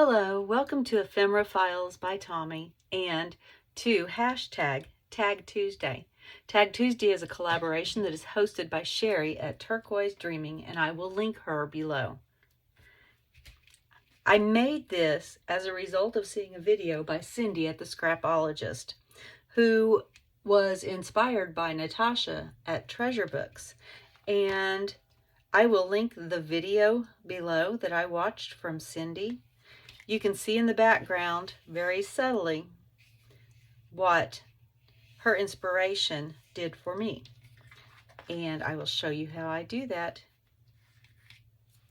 Hello, welcome to Ephemera Files by Tommy and to hashtag Tag Tuesday. Tag Tuesday is a collaboration that is hosted by Sherry at Turquoise Dreaming, and I will link her below. I made this as a result of seeing a video by Cindy at the Scrapologist, who was inspired by Natasha at Treasure Books, and I will link the video below that I watched from Cindy. You can see in the background very subtly what her inspiration did for me. And I will show you how I do that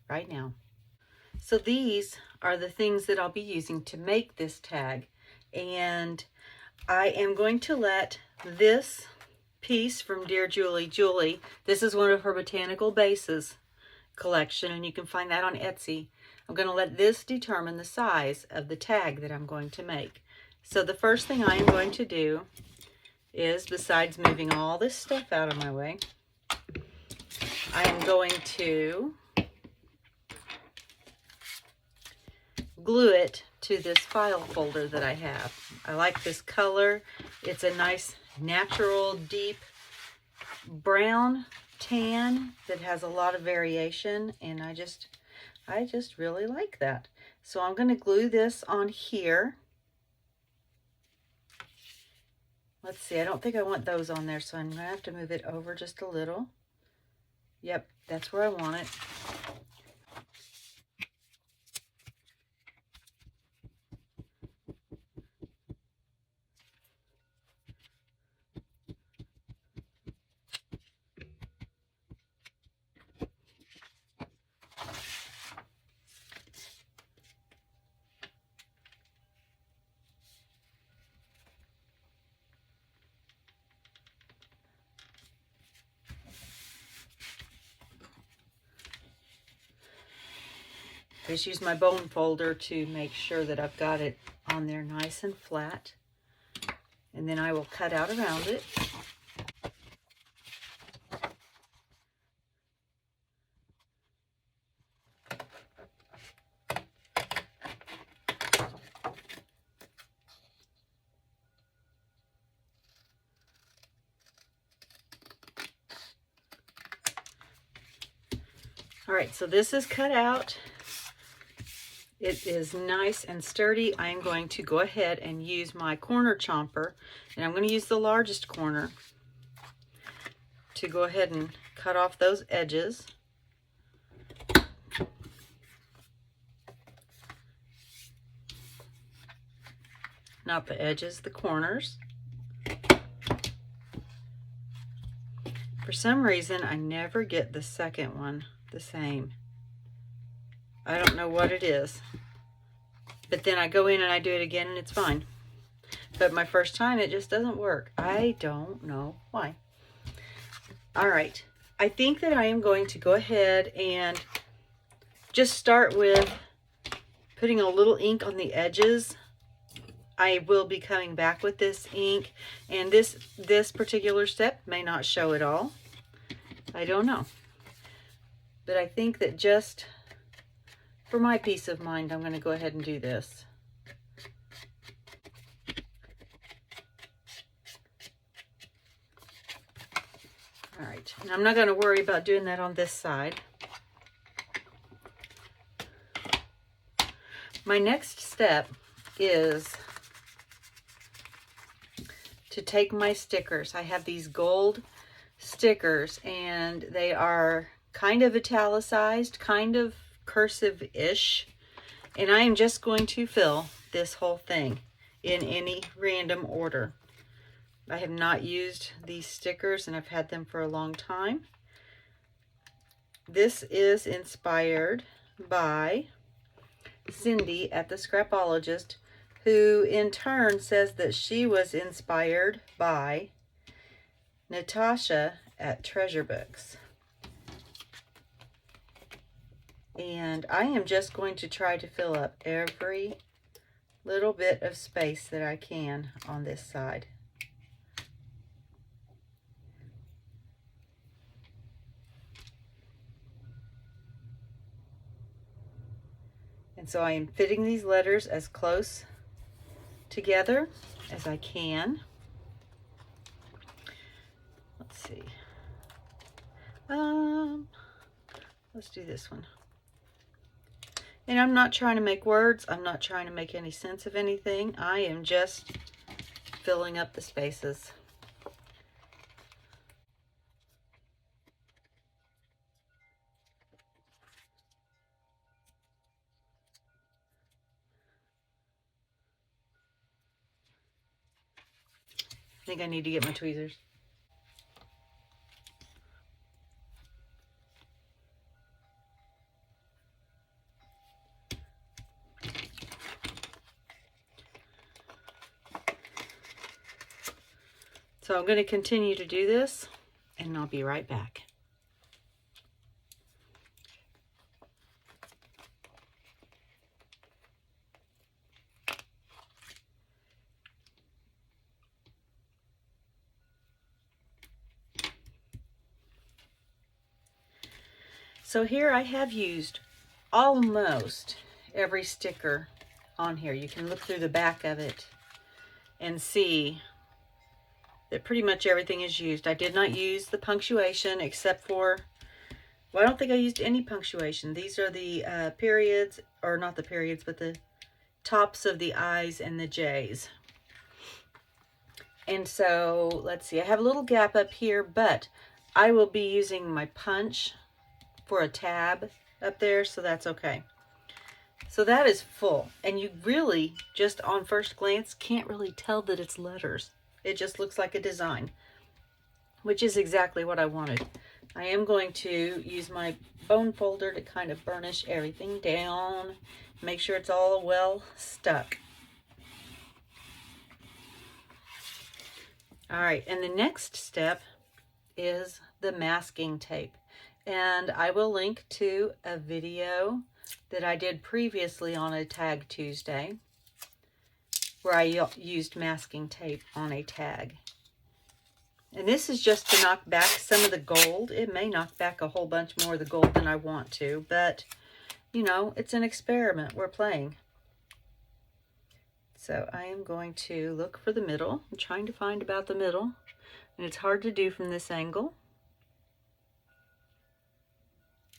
right now. So these are the things that I'll be using to make this tag. And I am going to let this piece from Dear Julie, this is one of her botanical bases collection, and you can find that on Etsy. I'm going to let this determine the size of the tag that I'm going to make. So the first thing I am going to do is, besides moving all this stuff out of my way, I am going to glue it to this file folder that I have. I like this color. It's a nice natural deep brown tan that has a lot of variation, and I just really like that. So I'm going to glue this on here. Let's see, I don't think I want those on there, so I'm going to have to move it over just a little. Yep, that's where I want it. Just use my bone folder to make sure that I've got it on there nice and flat. And then I will cut out around it. All right, so this is cut out. It is nice and sturdy. I'm going to go ahead and use my corner chomper, and I'm going to use the largest corner to go ahead and cut off those edges. Not the edges, the corners. For some reason, I never get the second one the same. I don't know what it is. But then I go in and I do it again and it's fine. But my first time, it just doesn't work. I don't know why. All right. I think that I am going to go ahead and just start with putting a little ink on the edges. I will be coming back with this ink, and this particular step may not show it all. I don't know. But I think that just for my peace of mind, I'm going to go ahead and do this. All right, and I'm not going to worry about doing that on this side. My next step is to take my stickers. I have these gold stickers, and they are kind of italicized, kind of cursive-ish, and I am just going to fill this whole thing in any random order. I have not used these stickers, and I've had them for a long time. This is inspired by Cindy at the Scrapologist, who in turn says that she was inspired by Natasha at Treasure Books. And I am just going to try to fill up every little bit of space that I can on this side. And so I am fitting these letters as close together as I can. Let's see. Let's do this one. And I'm not trying to make words. I'm not trying to make any sense of anything. I am just filling up the spaces. I think I need to get my tweezers. So I'm going to continue to do this, and I'll be right back. So here I have used almost every sticker on here. You can look through the back of it and see that pretty much everything is used. I did not use the punctuation except for, well, I don't think I used any punctuation. These are the periods, or not the periods, but the tops of the I's and the J's. And so, let's see, I have a little gap up here, but I will be using my punch for a tab up there, so that's okay. So that is full, and you really, just on first glance, can't really tell that it's letters. It just looks like a design, which is exactly what I wanted. I am going to use my bone folder to kind of burnish everything down, make sure it's all well stuck. All right, and the next step is the masking tape. And I will link to a video that I did previously on a Tag Tuesday, where I used masking tape on a tag. And this is just to knock back some of the gold. It may knock back a whole bunch more of the gold than I want to, but you know, it's an experiment. We're playing. So I am going to look for the middle. I'm trying to find about the middle, and it's hard to do from this angle.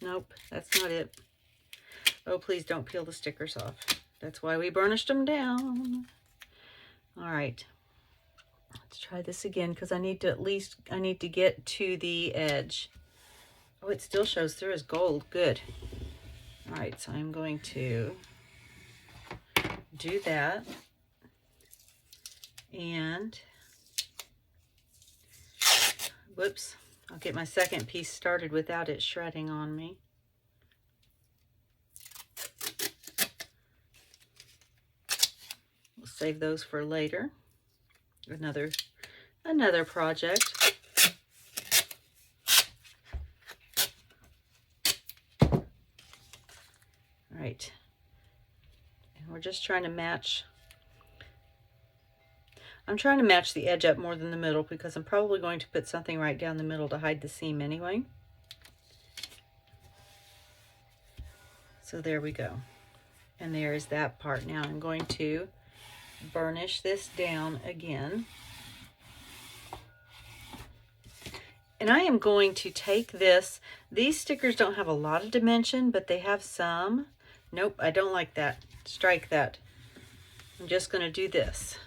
Nope, that's not it. Oh, please don't peel the stickers off. That's why we burnished them down. All right, let's try this again, because I need to get to the edge. Oh, it still shows through as gold. Good. All right, so I'm going to do that. And, whoops, I'll get my second piece started without it shredding on me. We'll save those for later. Another project. All right. And we're just trying to match. I'm trying to match the edge up more than the middle, because I'm probably going to put something right down the middle to hide the seam anyway. So there we go. And there is that part. Now I'm going to burnish this down again. And I am going to take this. These stickers don't have a lot of dimension, but they have some. Nope, I don't like that. Strike that. I'm just going to do this.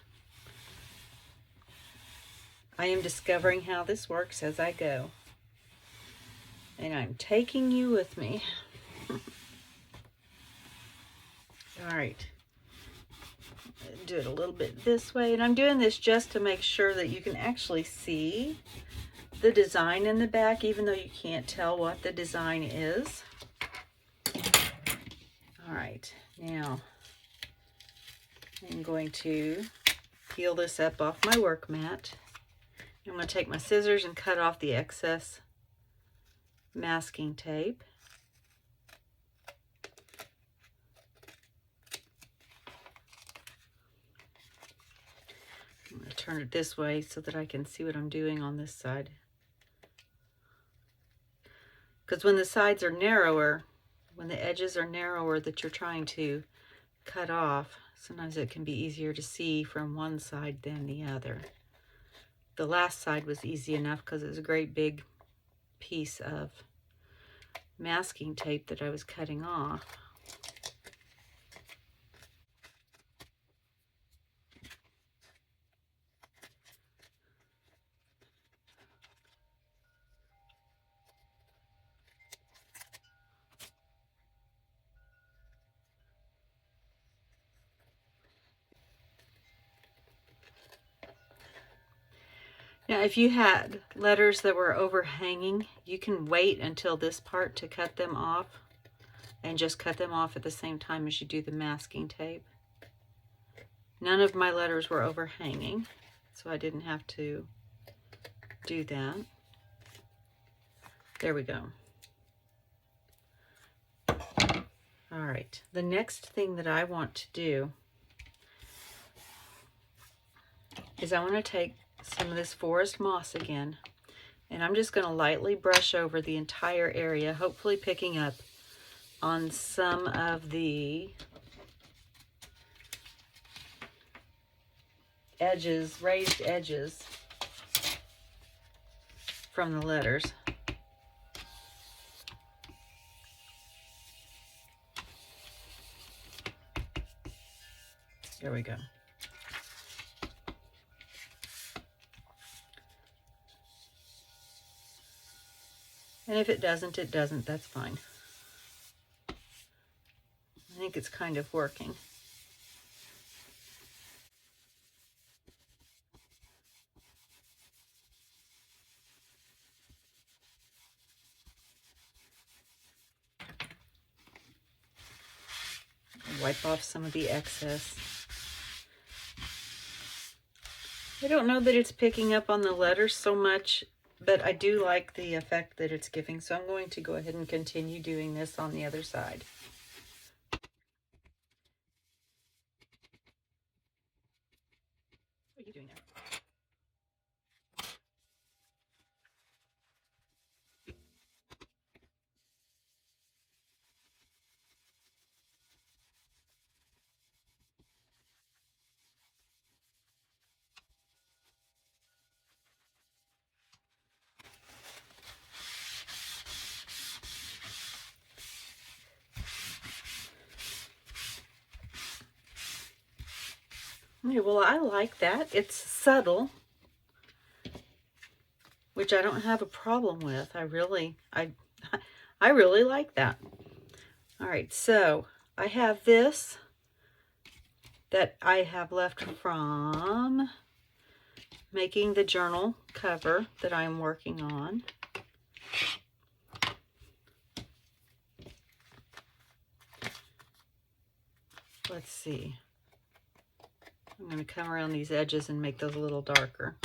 I am discovering how this works as I go. And I'm taking you with me. All right. Do it a little bit this way. And I'm doing this just to make sure that you can actually see the design in the back, even though you can't tell what the design is. All right. Now, I'm going to peel this up off my work mat. I'm going to take my scissors and cut off the excess masking tape. I'm going to turn it this way so that I can see what I'm doing on this side. Because when the sides are narrower, when the edges are narrower that you're trying to cut off, sometimes it can be easier to see from one side than the other. The last side was easy enough because it was a great big piece of masking tape that I was cutting off. Now, if you had letters that were overhanging, you can wait until this part to cut them off and just cut them off at the same time as you do the masking tape. None of my letters were overhanging, so I didn't have to do that. There we go. All right, the next thing that I want to do is I want to take some of this forest moss again, and I'm just going to lightly brush over the entire area, hopefully picking up on some of the edges, raised edges from the letters. There we go. And if it doesn't, it doesn't. That's fine. I think it's kind of working. Wipe off some of the excess. I don't know that it's picking up on the letters so much, but I do like the effect that it's giving, so I'm going to go ahead and continue doing this on the other side. What are you doing there? Okay, well, I like that. It's subtle, which I don't have a problem with. I really like that. All right, so I have this that I have left from making the journal cover that I'm working on. Let's see. I'm going to come around these edges and make those a little darker.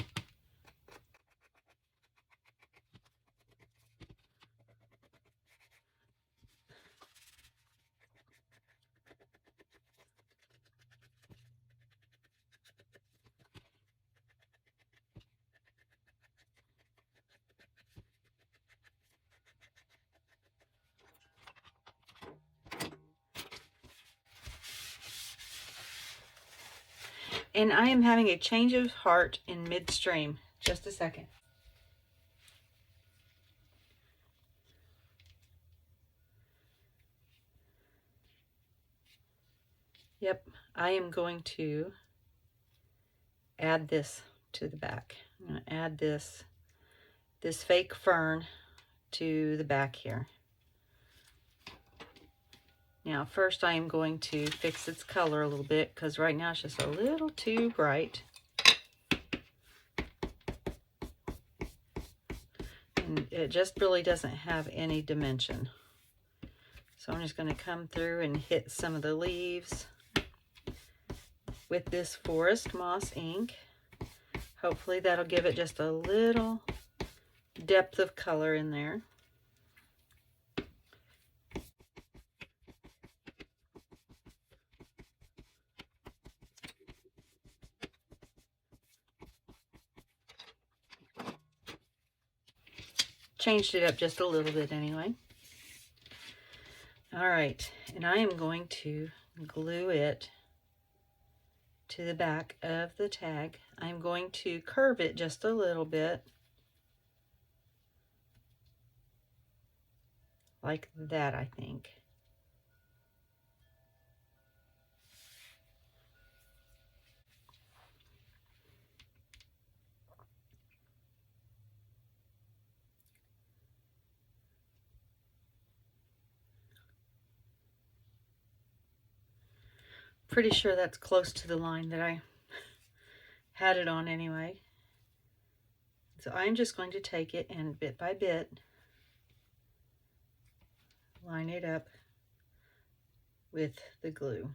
And I am having a change of heart in midstream. Just a second. Yep, I am going to add this to the back. I'm going to add this fake fern to the back here. Now, first I am going to fix its color a little bit because right now it's just a little too bright. And it just really doesn't have any dimension. So I'm just going to come through and hit some of the leaves with this forest moss ink. Hopefully that'll give it just a little depth of color in there. Changed it up just a little bit anyway. All right, and I am going to glue it to the back of the tag. I'm going to curve it just a little bit, like that, I think. Pretty sure that's close to the line that I had it on anyway. So I'm just going to take it and bit by bit line it up with the glue.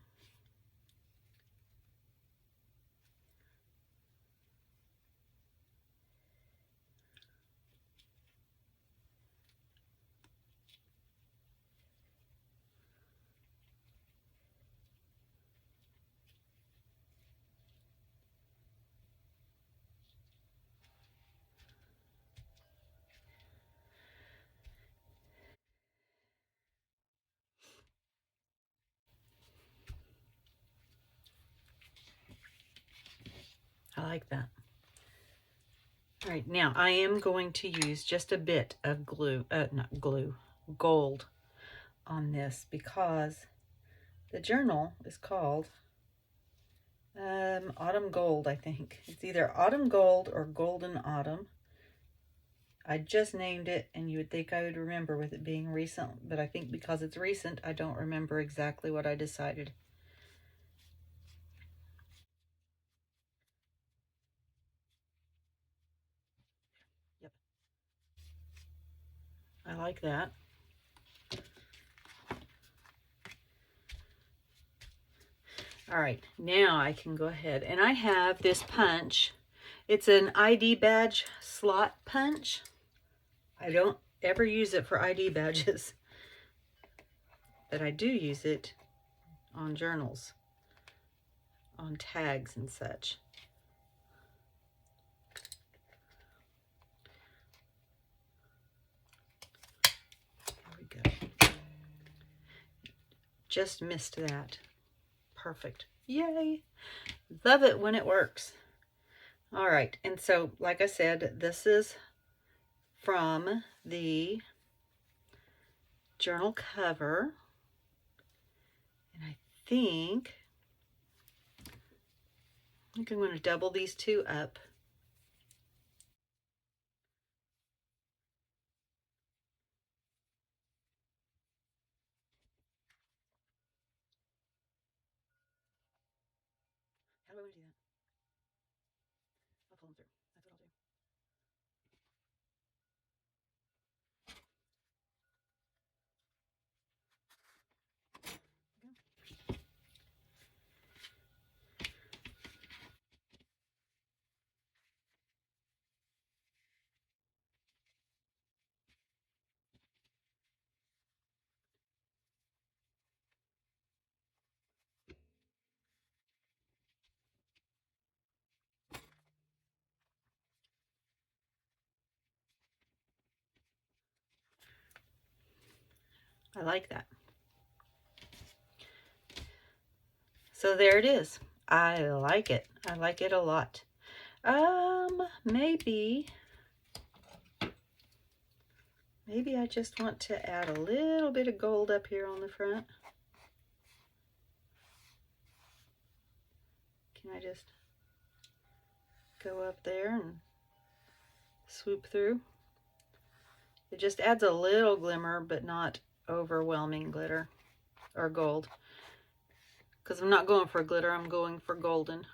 I like that. All right, now I am going to use just a bit of gold on this because the journal is called Autumn Gold, I think. It's either Autumn Gold or Golden Autumn. I just named it, and you would think I would remember with it being recent, but I think because it's recent, I don't remember exactly what I decided. Yep. I like that. All right, now I can go ahead, and I have this punch. It's an ID badge slot punch. I don't ever use it for ID badges, but I do use it on journals, on tags and such. There we go. Just missed that. Perfect. Yay! Love it when it works. All right, and so like I said, this is from the journal cover, and I think I'm going to double these two up. How do I want to do that? I'll pull them through. That's what I'll do. I like that. So there it is. I like it. I like it a lot. Maybe I just want to add a little bit of gold up here on the front. Can I just go up there and swoop through? It just adds a little glimmer, but not overwhelming glitter or gold. Because I'm not going for glitter, I'm going for golden.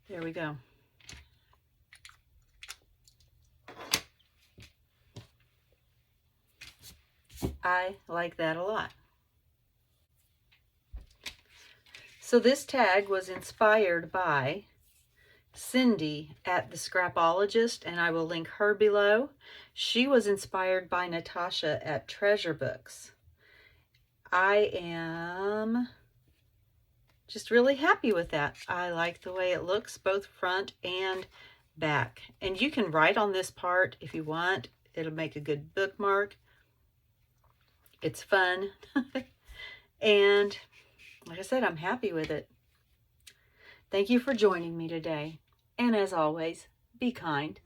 There we go. I like that a lot. So this tag was inspired by Cindy at the Scrapologist, and I will link her below. She was inspired by Natasha at Treasure Books. I am just really happy with that. I like the way it looks, both front and back. And you can write on this part if you want. It'll make a good bookmark. It's fun. And like I said, I'm happy with it. Thank you for joining me today. And as always, be kind.